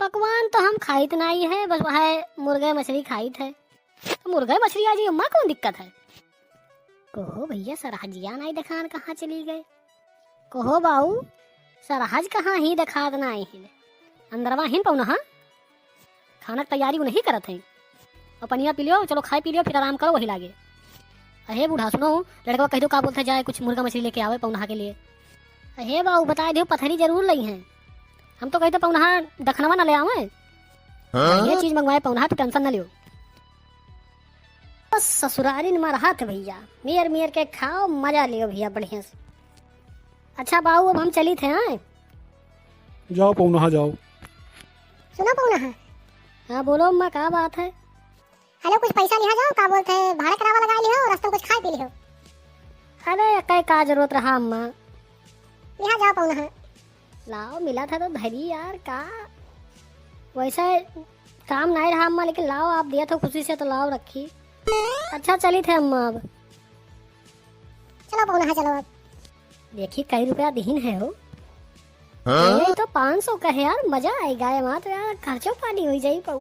पकवान तो हम खाइत नहीं है, बस वह मुर्गे मछली खाइत है। तो मुर्गे मछली आज अम्मा कौन दिक्कत है? कहो भैया सरहजिया नहीं दिखान कहाँ चली गए? कहो बाऊ सरहज कहाँ ही दिखात नहीं है, अंदरवा हिन पाऊ ना। खाना की तैयारी नहीं करत है। और पनिया पी लियो, चलो खाए पी लियो, फिर आराम करो वही लागे। अहे बूढ़ा सुनो, लड़का कह दो का बोलते जाए कुछ मुर्गा मछली लेके आवे पौनहा के लिए। अहे बाऊ बता दियो पथरी जरूर ली हैं। हम तो कहते पौनहा दखनवा न ले आवे। ये चीज मंगवाए पौनहा तो टेंशन न लियो। बस ससुरारी न मरहत भैया, मेर मेर के खाओ मजा लियो भैया बढ़िया से। अच्छा बाऊ अब हम चली थे। हाँ जाओ पौनहा जाओ। सुनो पौनहा। हाँ बोलो अम्मा क्या बात है? हेलो कुछ पैसा लिहा जाओ, का बोलते हैं भाड़ा करावा लगा लिहो और रास्ते में कुछ खाए पी लिहो। अरे कई का जरूरत रहा अम्मा। लिहा जाओ पौनहा। लाओ मिला था तो धरी यार का, वैसे काम नहीं रहा अम्मा, लेकिन लाओ आप दिया था खुशी से तो लाओ रखी। अच्छा चली थे अम्मा अब। चलो पौनहा चलो अब। देखिए कई रुपया दीन है हो। ये तो 500 का है यार, मजा आएगा। यहाँ तो यार खर्चो पानी हो जाए।